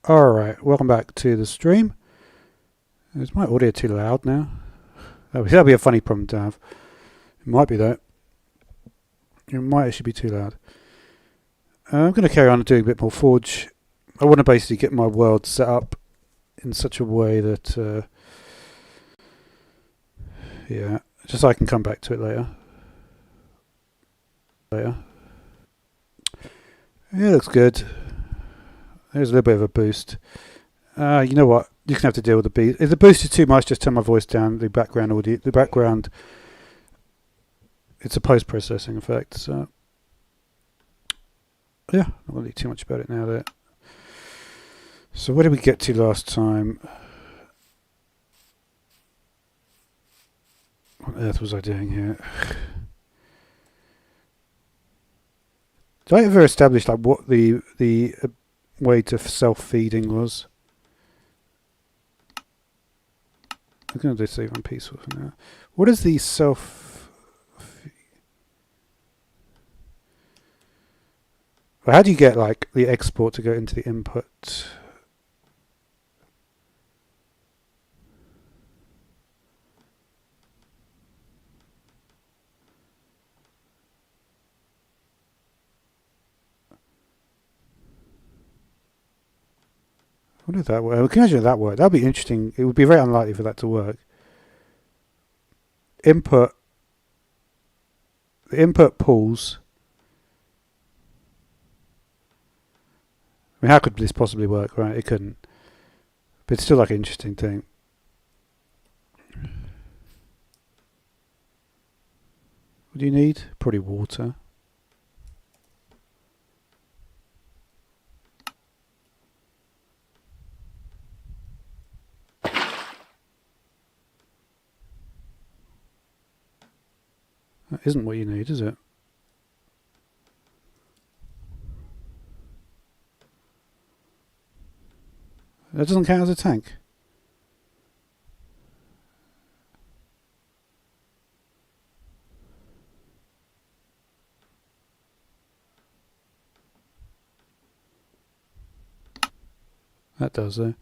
Alright, welcome back to the stream. Is my audio too loud now? That'll be a funny problem to have. It might be though. It might actually be too loud. I'm going to carry on and do a bit more Forge. I want to basically get my world set up in such a way that, yeah, just so I can come back to it later. Yeah, it looks good. There's a little bit of a boost. You know what? You're going to have to deal with the beat. If the boost is too much, just turn my voice down. The background audio, it's a post-processing effect. So, yeah, not really too much about it now there. So where did we get to last time? What on earth was I doing here? Did I ever establish like what the way to self-feeding was? I'm going to do save on peaceful for now. What is the self? Well, how do you get like the export to go into the input? I wonder if that works. We can imagine if that worked. That'd be interesting. It would be very unlikely for that to work. Input. The input pulls. I mean, how could this possibly work, right? It couldn't. But it's still like an interesting thing. What do you need? Probably water. That isn't what you need, is it? That doesn't count as a tank. That does, though.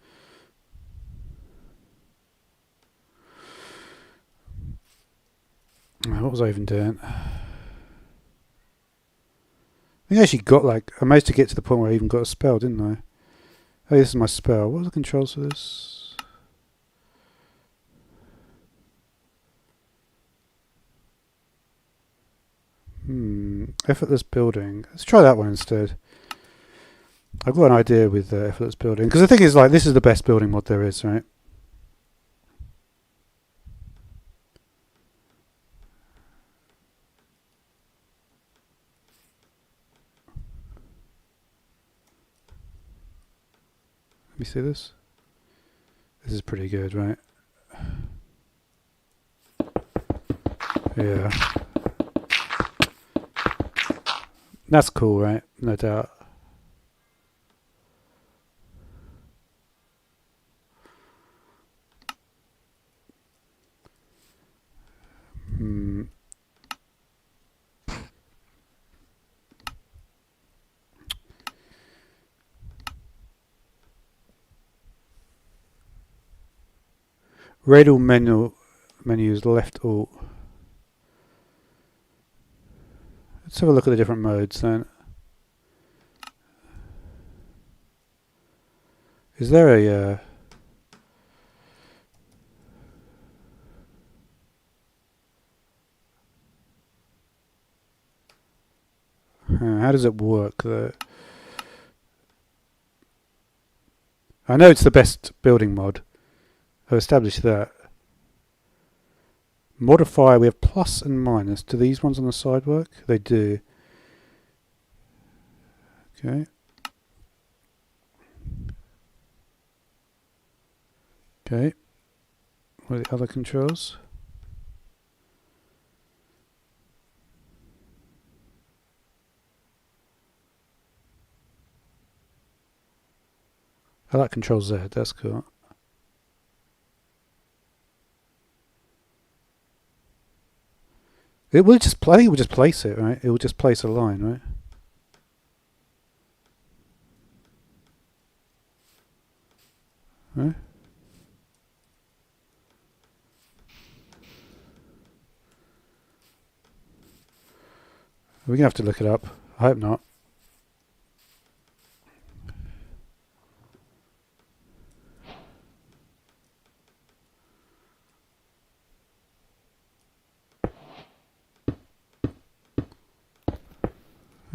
What was I even doing? I think I actually got like, I managed to get to the point where I even got a spell, didn't I? Oh, this is my spell. What are the controls for this? Effortless building. Let's try that one instead. I've got an idea with effortless building. Because the thing is, like, this is the best building mod there is, right? Let me see this. This is pretty good, right? Yeah. That's cool, right? No doubt. Radial menus left alt. Let's have a look at the different modes then. Is there a how does it work though? I know it's the best building mod. I've established that. Modifier, we have plus and minus. Do these ones on the side work? They do. Okay. Okay. What are the other controls? I like Control Z, that's cool. It will just play. It will just place it, right? It will just place a line, right? Right? We're going to have to look it up. I hope not.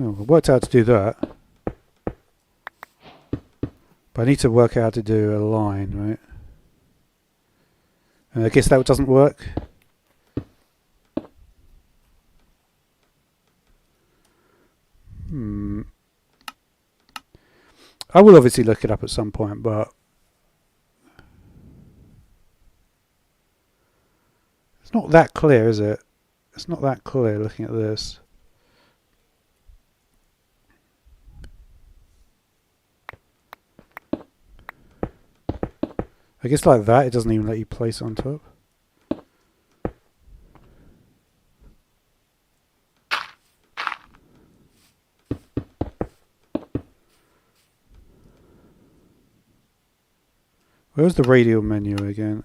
Oh, I worked out how to do that. But I need to work out how to do a line, right? And I guess that doesn't work. I will obviously look it up at some point, but it's not that clear, is it? It's not that clear looking at this. I guess like that, it doesn't even let you place it on top. Where's the radial menu again?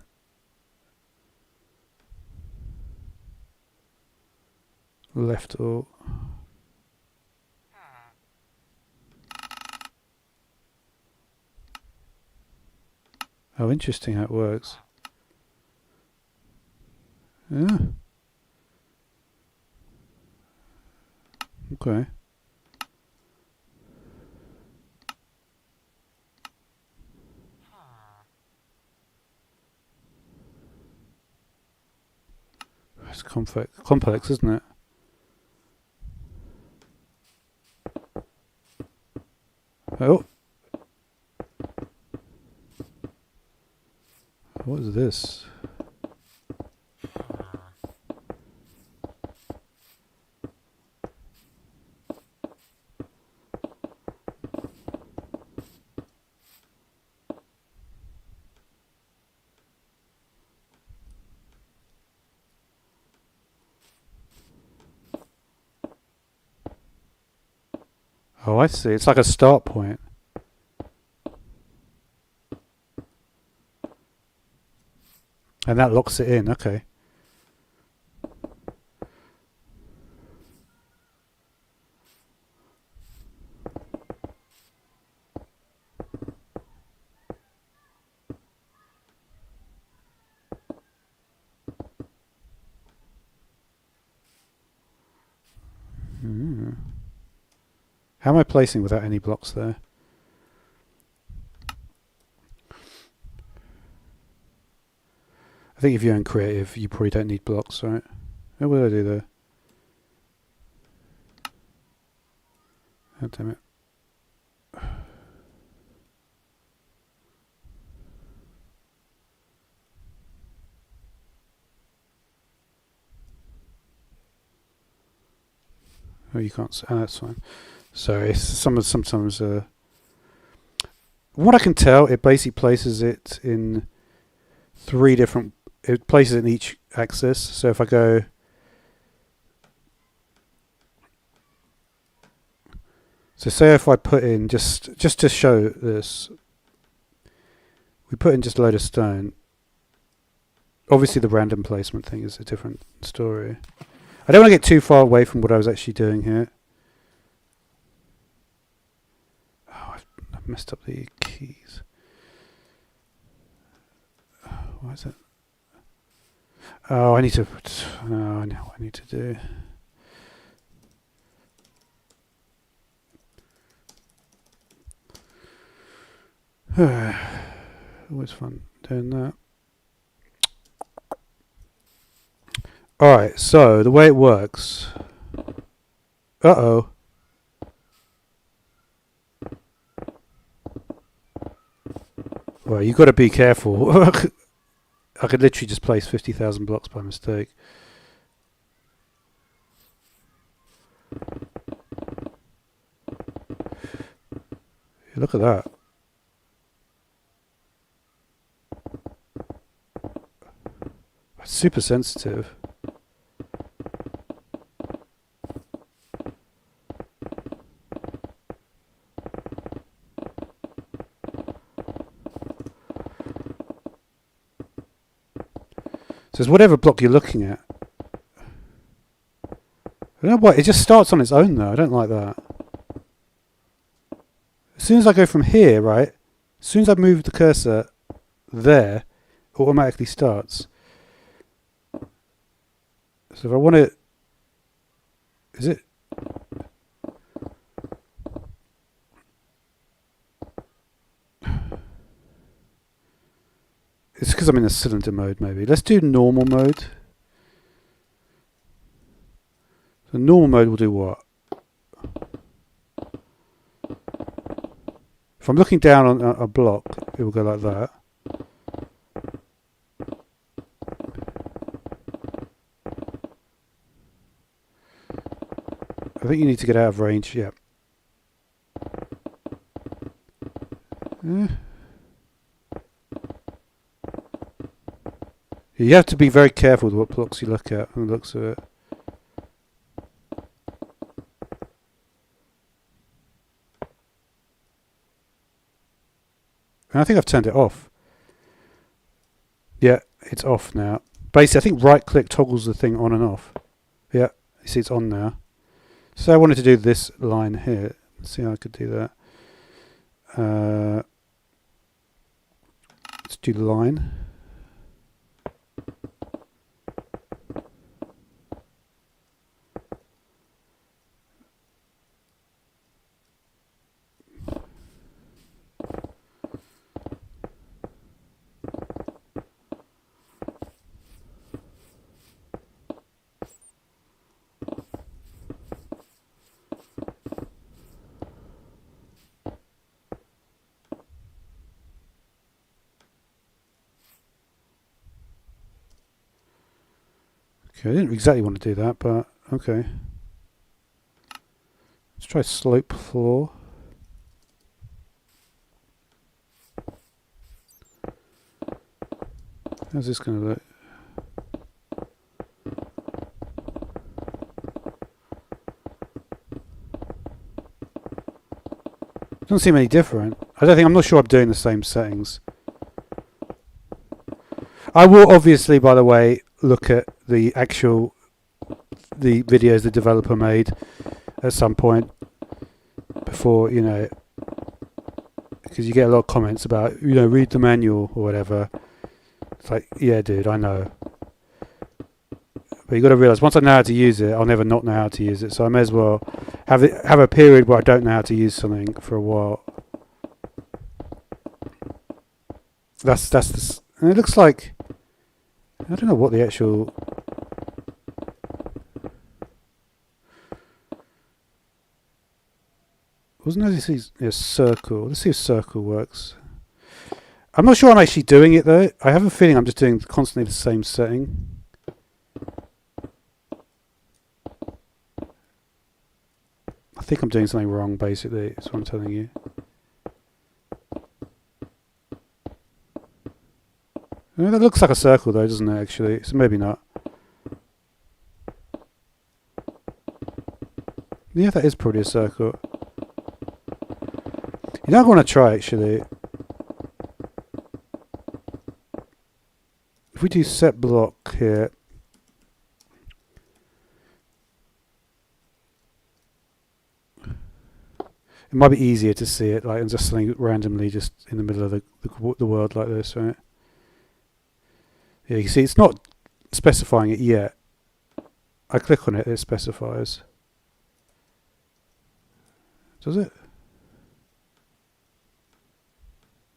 Left alt. Oh, interesting how it works. Yeah. Okay. It's complex, isn't it? Oh. What is this? Oh, I see. It's like a start point. And that locks it in. Okay. How am I placing without any blocks there? I think if you're in creative, you probably don't need blocks, right? What did I do there? Oh, damn it. Oh, you can't. Oh, that's fine. Sorry, sometimes. What I can tell, it basically places it in 3 different. It places it in each axis. So if I go. So say if I put in just to show this, we put in just a load of stone. Obviously, the random placement thing is a different story. I don't want to get too far away from what I was actually doing here. Oh, I've messed up the keys. Why is it? Oh, I need to. No, I know what I need to do. Always fun doing that. Alright, so the way it works. Uh-oh. Well, you've got to be careful. I could literally just place 50,000 blocks by mistake. Look at that. It's super sensitive. So it's whatever block you're looking at. I don't know why, it just starts on its own though, I don't like that. As soon as I go from here, right, as soon as I move the cursor there, it automatically starts. So if I want to, is it? It's because I'm in a cylinder mode maybe. Let's do normal mode. So normal mode will do what? If I'm looking down on a block, it will go like that. I think you need to get out of range, yeah. You have to be very careful with what blocks you look at and the looks of it. And I think I've turned it off. Yeah, it's off now. Basically, I think right click toggles the thing on and off. Yeah, you see it's on now. So I wanted to do this line here. Let's see how I could do that. Let's do the line. Okay, I didn't exactly want to do that, but okay. Let's try slope floor. How's this going to look? Doesn't seem any different. I'm not sure I'm doing the same settings. I will obviously, by the way, look at the videos the developer made at some point before, you know, because you get a lot of comments about, you know, read the manual or whatever. It's like, yeah, dude, I know. But you got to realise, once I know how to use it, I'll never not know how to use it. So I may as well have a period where I don't know how to use something for a while. That's the. And it looks like, I don't know what the actual. Wasn't it a circle? Let's see if circle works. I'm not sure I'm actually doing it though. I have a feeling I'm just doing constantly the same setting. I think I'm doing something wrong basically, that's what I'm telling you. That looks like a circle though, doesn't it actually? So maybe not. Yeah, that is probably a circle. You know what I want to try actually? If we do set block here, it might be easier to see it, like, and just something randomly just in the middle of the world like this, right? Yeah, you see, it's not specifying it yet. I click on it, it specifies. Does it?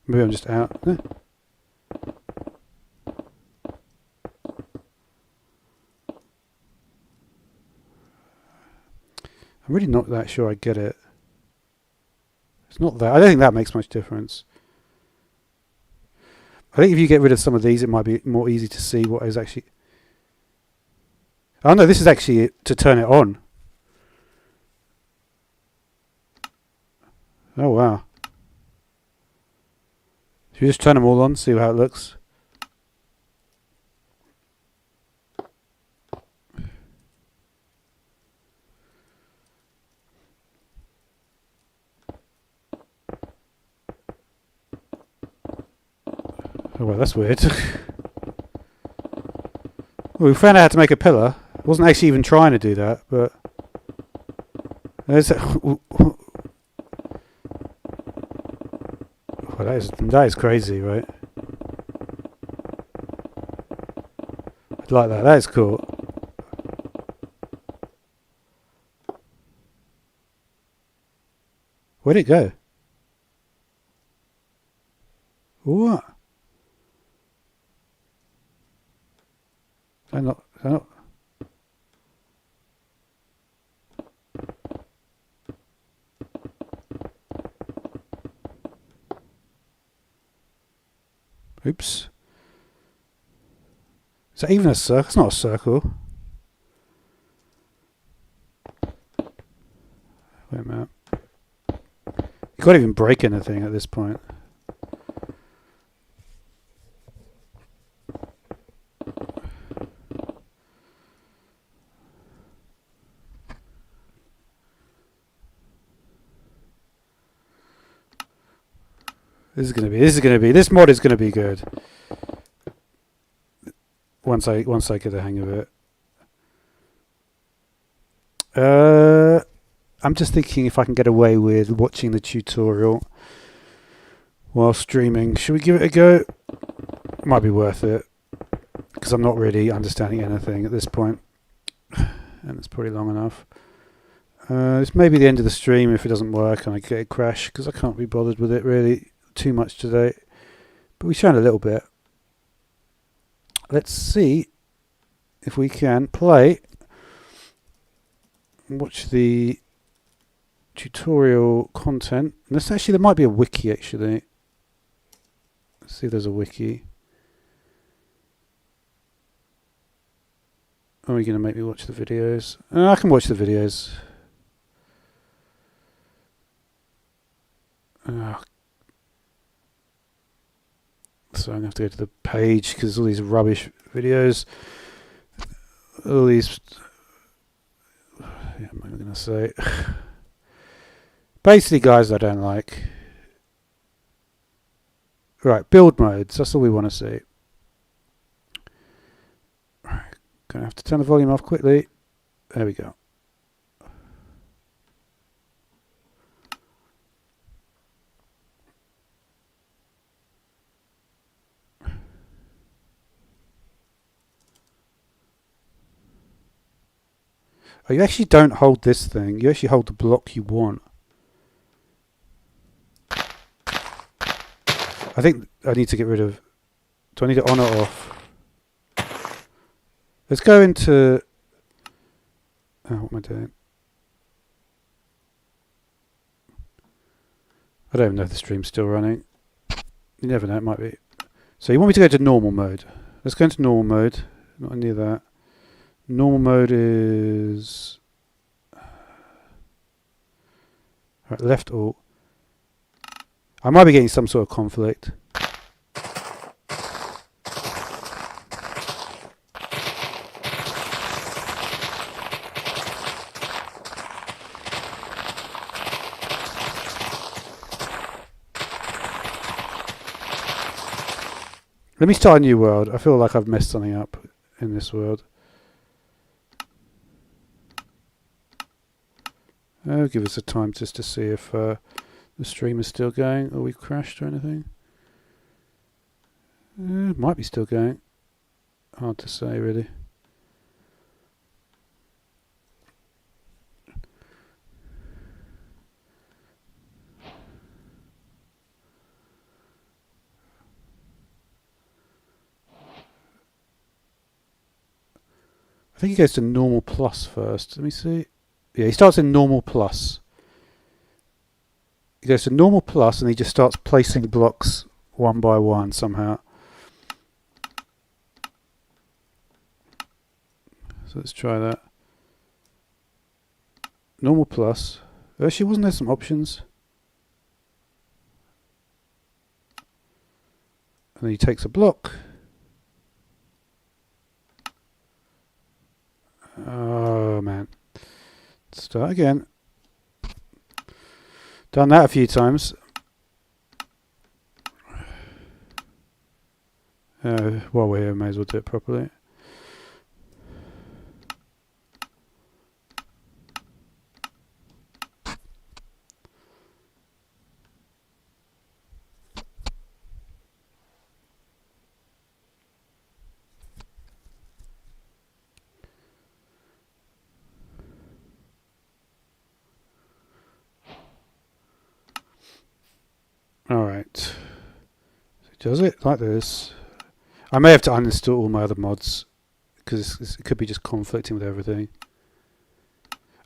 Maybe I'm just out. Eh. I'm really not that sure I get it. It's not that. I don't think that makes much difference. I think if you get rid of some of these, it might be more easy to see what is actually... Oh no, this is actually to turn it on. Oh wow. Should we just turn them all on, see how it looks? Oh well, that's weird. Well, we found out how to make a pillar. I wasn't actually even trying to do that, but there's well, that is crazy, right? I'd like that. That is cool. Where'd it go? What? I not. Oops. Is that even a circle? It's not a circle. Wait a minute. You can't even break anything at this point. This mod is gonna be good. Once I get the hang of it. I'm just thinking if I can get away with watching the tutorial while streaming. Should we give it a go? Might be worth it, because I'm not really understanding anything at this point, and it's probably long enough. This may be the end of the stream if it doesn't work and I get a crash, because I can't be bothered with it really too much today. But we've shown a little bit. Let's see if we can play and watch the tutorial content. And this actually, there might be a wiki actually. Let's see if there's a wiki. Are we going to make me watch the videos? I can watch the videos. So I'm going to have to go to the page because all these rubbish videos, all these, yeah, I'm going to say, basically guys I don't like. Right, build modes, that's all we want to see. Right, going to have to turn the volume off quickly. There we go. Oh, you actually don't hold this thing. You actually hold the block you want. I think I need to get rid of... Do I need it on or off? Let's go into... Oh, what am I doing? I don't even know if the stream's still running. You never know, it might be. So you want me to go to normal mode. Let's go into normal mode. Not any of that. Normal mode is... Right, left alt. I might be getting some sort of conflict. Let me start a new world. I feel like I've messed something up in this world. Give us a time just to see if the stream is still going or we've crashed or anything. It might be still going. Hard to say really. I think he goes to normal plus first. Let me see. Yeah, he starts in normal plus. He goes to normal plus and he just starts placing blocks one by one somehow. So let's try that. Normal plus. Actually, wasn't there some options? And then he takes a block. Oh man. Start again. Done that a few times. While we're here, may as well do it properly. Alright. Does it like this? I may have to uninstall all my other mods because it could be just conflicting with everything.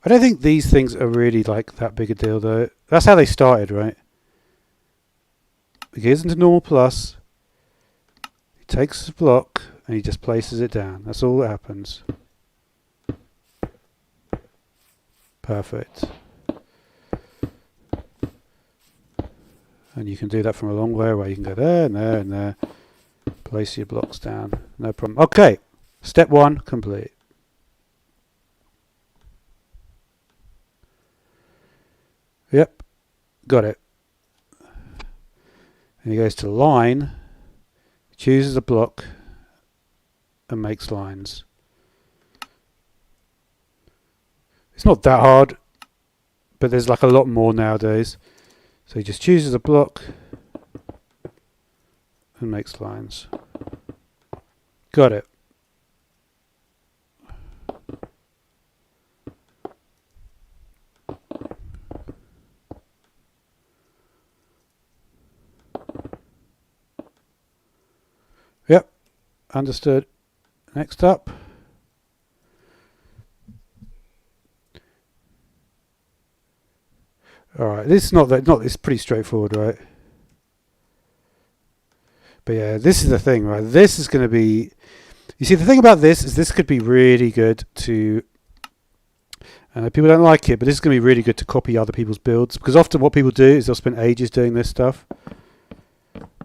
I don't think these things are really like that big a deal though. That's how they started, right? He goes into normal plus, he takes his block and he just places it down. That's all that happens. Perfect. And you can do that from a long way away. You can go there and there and there. Place your blocks down. No problem. Okay. Step 1 complete. Yep. Got it. And he goes to line, chooses a block and makes lines. It's not that hard, but there's like a lot more nowadays. So he just chooses a block and makes lines. Got it. Yep, understood. Next up. Alright, this is it's pretty straightforward, right? But yeah, this is the thing, right? This is going to be... You see, the thing about this is this could be really good to... people don't like it, but this is going to be really good to copy other people's builds. Because often what people do is they'll spend ages doing this stuff.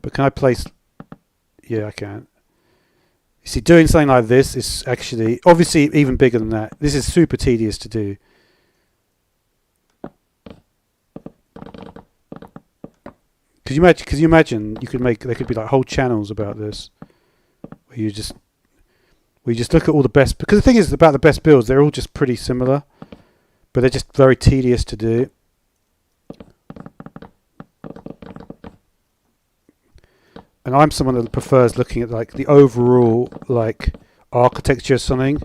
But can I place... Yeah, I can. You see, doing something like this is actually... Obviously, even bigger than that. This is super tedious to do. Could you imagine you could make... There could be like whole channels about this. Where you just look at all the best... Because the thing is about the best builds, they're all just pretty similar. But they're just very tedious to do. And I'm someone that prefers looking at like the overall like architecture or something.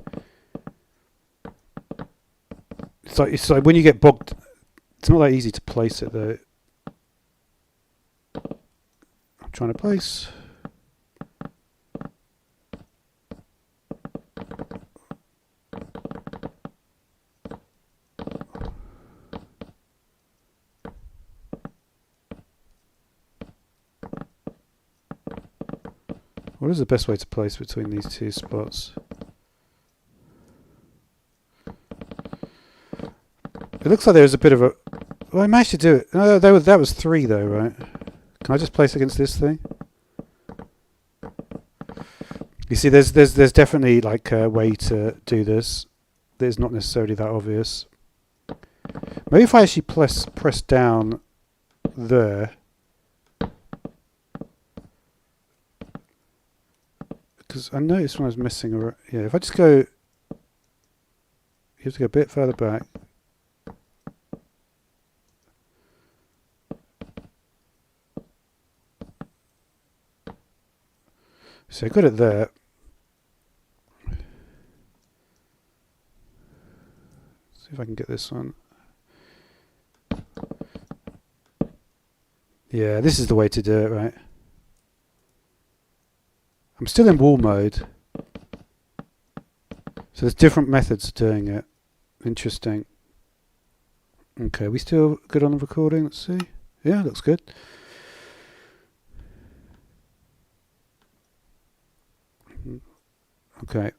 It's like when you get bogged, it's not that easy to place it though. I'm trying to place. What is the best way to place between these two spots? It looks like there's a bit of a... Well, I managed to do it. No, that was 3 though, right? Can I just place against this thing? You see, there's definitely like a way to do this. It's not necessarily that obvious. Maybe if I actually press down there... Because I noticed when I was messing around... Yeah, if I just go... You have to go a bit further back. So I got it there. See if I can get this one. Yeah, this is the way to do it, right? I'm still in wall mode. So there's different methods of doing it. Interesting. Okay, we still good on the recording? Let's see. Yeah, looks good. Okay.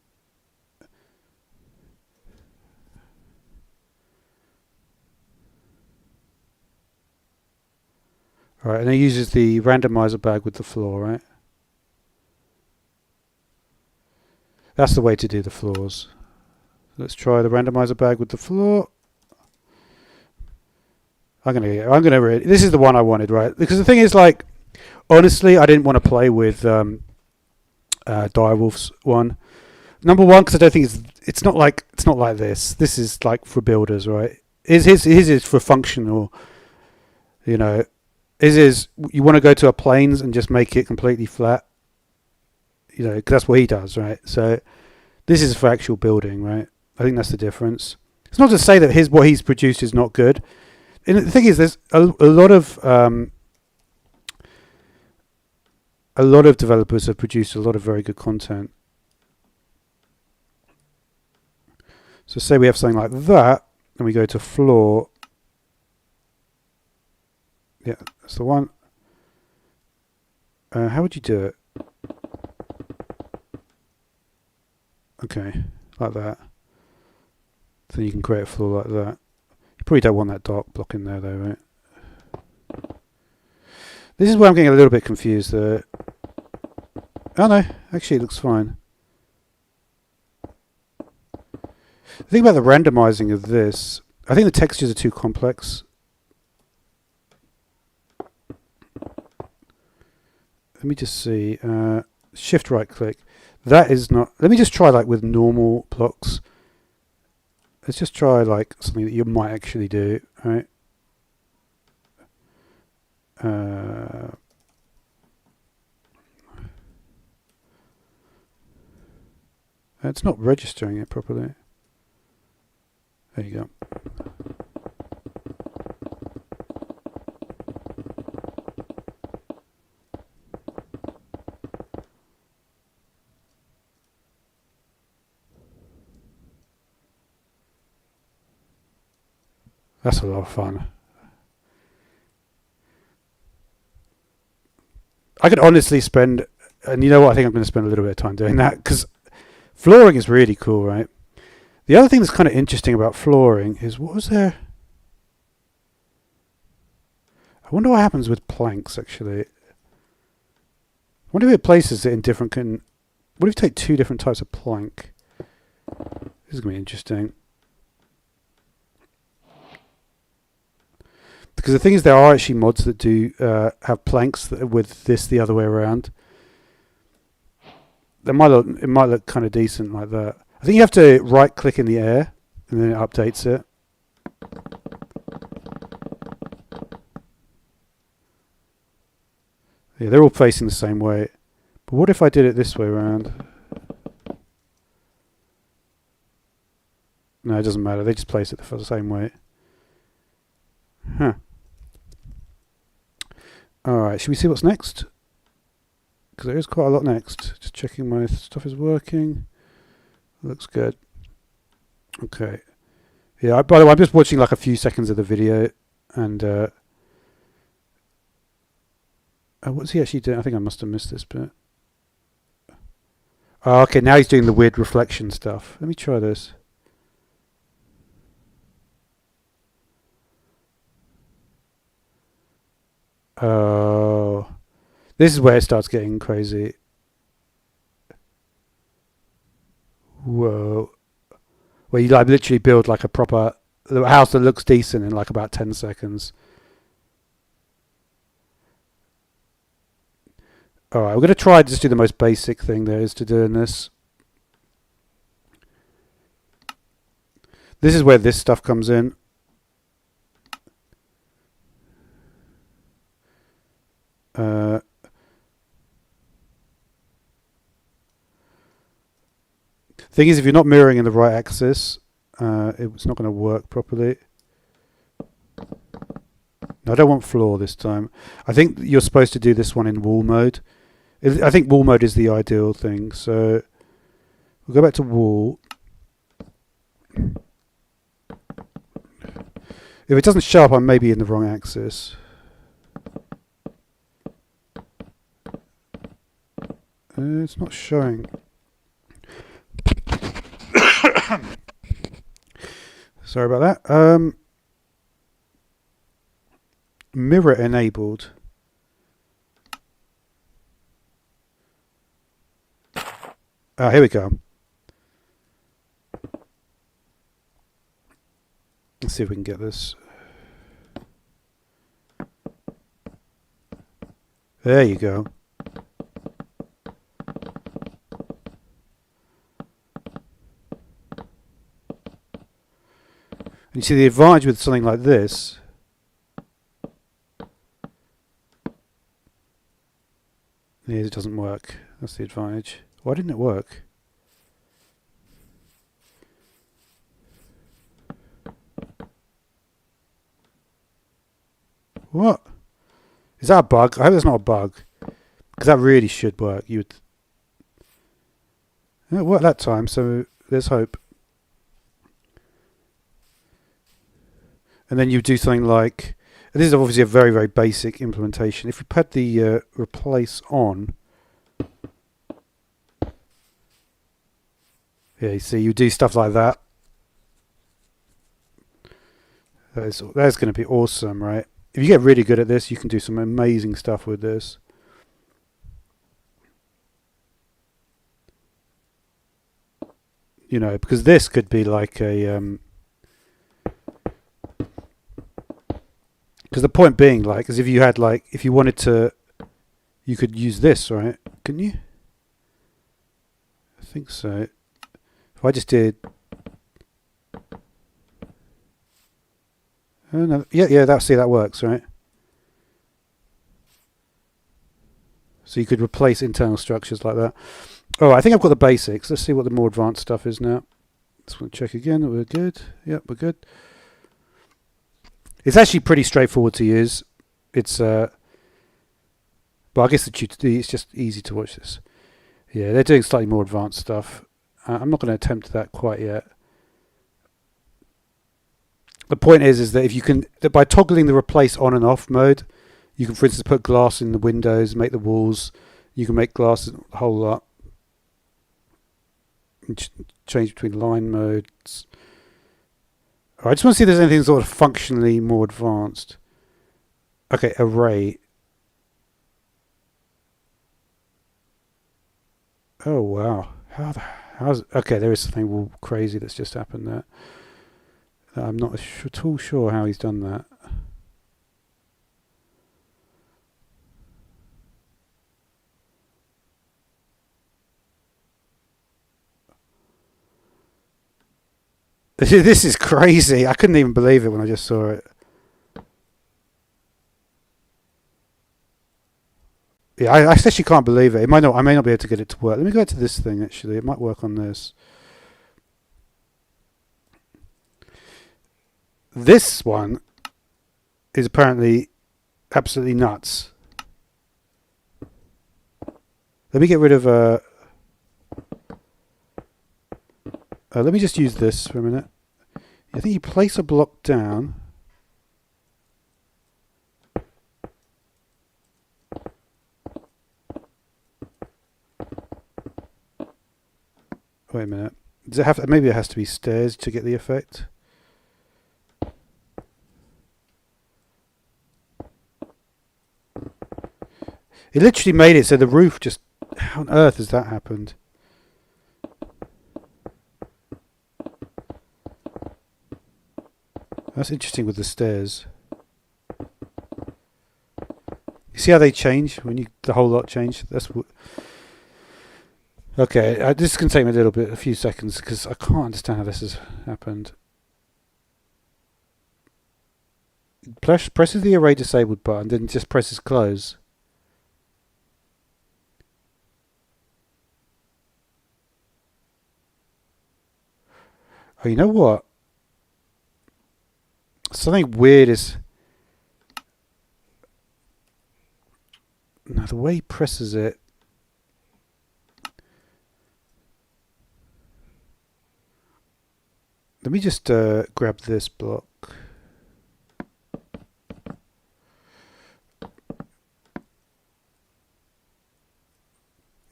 Alright, and it uses the randomizer bag with the floor, right? That's the way to do the floors. Let's try the randomizer bag with the floor. This is the one I wanted, right? Because the thing is, like, honestly, I didn't want to play with Direwolf's one. Number one, because I don't think it's not like this. This is like for builders, right? His is for functional. You know, his is you want to go to a plains and just make it completely flat. You know, 'cause that's what he does, right? So this is for actual building, right? I think that's the difference. It's not to say that what he's produced is not good. And the thing is, there's a lot of a lot of developers have produced a lot of very good content. So say we have something like that, and we go to floor. Yeah, that's the one. How would you do it? Okay, like that. So you can create a floor like that. You probably don't want that dark block in there though, right? This is where I'm getting a little bit confused. Oh no, actually it looks fine. The thing about the randomizing of this, I think the textures are too complex. Let me just see. Shift right click. That is not. Let me just try like with normal blocks. Let's just try like something that you might actually do, right? It's not registering it properly. There you go. That's a lot of fun. I could honestly spend, and you know what, I think I'm going to spend a little bit of time doing that, because flooring is really cool, right? The other thing that's kind of interesting about flooring is, what was there? I wonder what happens with planks, actually. I wonder if it places it in different... What if you take two different types of plank? This is going to be interesting. Because the thing is, there are actually mods that do have planks that with this the other way around. It might look kind of decent like that. I think you have to right click in the air and then it updates it. Yeah, they're all facing the same way. But what if I did it this way around? No, it doesn't matter. They just place it the same way. Huh. Alright, should we see what's next? Because there is quite a lot next. Just checking my stuff is working. Looks good. Okay. Yeah, by the way, I'm just watching like a few seconds of the video. And what's he actually doing? I think I must have missed this bit. Oh, okay, now he's doing the weird reflection stuff. Let me try this. Oh, this is where it starts getting crazy. Whoa. Where you like literally build like a proper house that looks decent in like about 10 seconds. Alright, we're going to try to just do the most basic thing there is to doing this. This is where this stuff comes in. Thing is, if you're not mirroring in the right axis, it's not going to work properly. No, I don't want floor this time. I think you're supposed to do this one in wall mode. I think wall mode is the ideal thing. So we'll go back to wall. If it doesn't show up, I'm maybe in the wrong axis. It's not showing. Sorry about that. Mirror enabled. Here we go. Let's see if we can get this. There you go. And you see the advantage with something like this is it doesn't work. That's the advantage. Why didn't it work? What? Is that a bug? I hope that's not a bug. because that really should work. It worked that time, so there's hope. And then you do something like, this is obviously a very, very basic implementation. If we put the replace on, yeah, you see, you do stuff like that. That's going to be awesome, right? If you get really good at this, you can do some amazing stuff with this. You know, because this could be like a... because the point being, like, is if you had, like, if you wanted to, you could use this, right? Couldn't you? I think so. If I just did... Oh, no. Yeah, that works, right? So you could replace internal structures like that. Oh, I think I've got the basics. Let's see what the more advanced stuff is now. Just want to check again that we're good. Yep, we're good. It's actually pretty straightforward to use. It's but I guess it's just easy to watch this. Yeah, they're doing slightly more advanced stuff. I'm not going to attempt that quite yet. The point is that if you can, that by toggling the replace on and off mode, you can, for instance, put glass in the windows, make the walls. You can make glass a whole lot. And change between line modes. I just want to see if there's anything sort of functionally more advanced. Okay, array. Oh wow, how's okay? There is something crazy that's just happened there. I'm not at all sure how he's done that. This is crazy. I couldn't even believe it when I just saw it. Yeah, I actually can't believe it. I may not be able to get it to work. Let me go to this thing, actually. It might work on this. This one is apparently absolutely nuts. Let me get rid of... let me just use this for a minute. I think you place a block down. Wait a minute. Does it have? Maybe it has to be stairs to get the effect. It literally made it so the roof just... How on earth has that happened? That's interesting with the stairs. You see how they change when the whole lot change? That's what... Okay, this is going to take me a few seconds, because I can't understand how this has happened. Presses the array disabled button, then just presses close. Oh, you know what? Something weird is... No, the way he presses it... Let me just grab this block.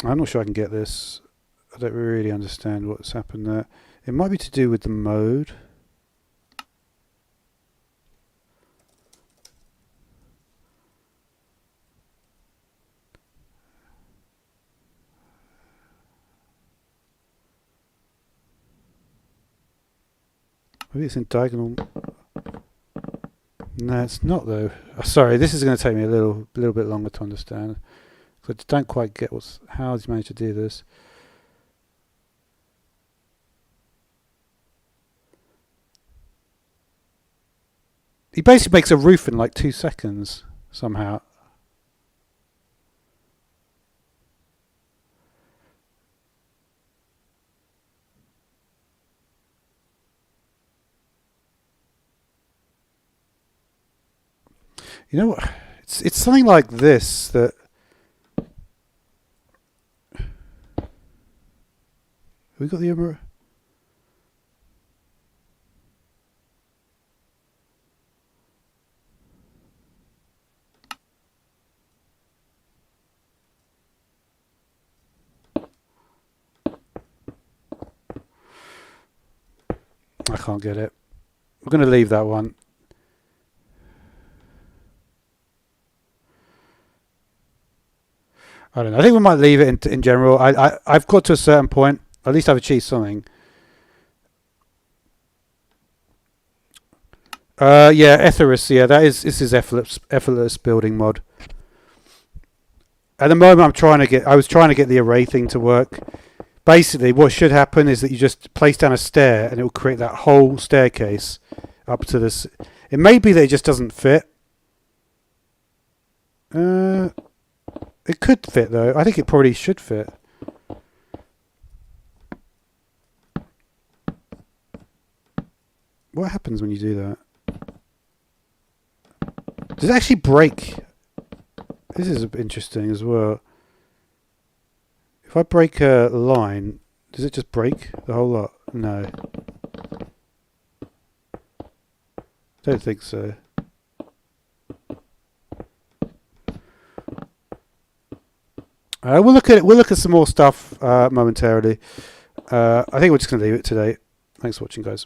I'm not sure I can get this. I don't really understand what's happened there. It might be to do with the mode. Maybe it's in diagonal. No, it's not though. Oh, sorry, this is going to take me a little bit longer to understand. I don't quite get how he's managed to do this. He basically makes a roof in like 2 seconds somehow. You know what? It's something like this that... We got the emerald. I can't get it. We're going to leave that one. I don't know. I think we might leave it in general. I've got to a certain point. At least I've achieved something. Yeah, Etheris. Yeah, this is effortless building mod. At the moment, I was trying to get the array thing to work. Basically, what should happen is that you just place down a stair, and it will create that whole staircase up to this. It may be that it just doesn't fit. It could fit though. I think it probably should fit. What happens when you do that? Does it actually break? This is interesting as well. If I break a line, does it just break the whole lot? No. Don't think so. We'll look at some more stuff momentarily. I think we're just going to leave it today. Thanks for watching, guys.